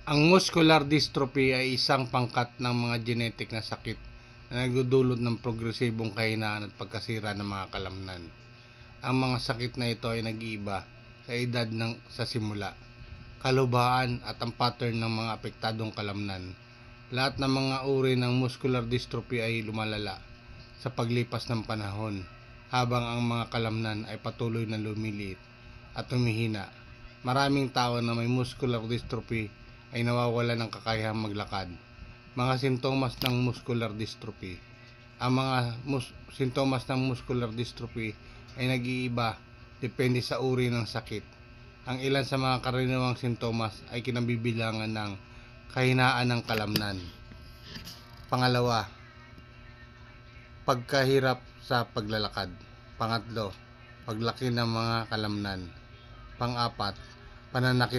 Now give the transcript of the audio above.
Ang muscular dystrophy ay isang pangkat ng mga genetic na sakit na nagdudulot ng progresibong kahinaan at pagkasira ng mga kalamnan. Ang mga sakit na ito ay nag-iiba sa edad sa simula, kalubhaan at ang pattern ng mga apektadong kalamnan. Lahat ng mga uri ng muscular dystrophy ay lumalala sa paglipas ng panahon, habang ang mga kalamnan ay patuloy na lumiliit at humihina. Maraming tao na may muscular dystrophy ay nawawala ng kakayahang maglakad. Mga sintomas ng muscular dystrophy. Ang mga sintomas ng muscular dystrophy ay nag-iiba depende sa uri ng sakit. Ang ilan sa mga karaniwang sintomas ay kinabibilangan ng kahinaan ng kalamnan. Pangalawa, pagkahirap sa paglalakad. Pangatlo, paglaki ng mga kalamnan. Pang-apat, pananakit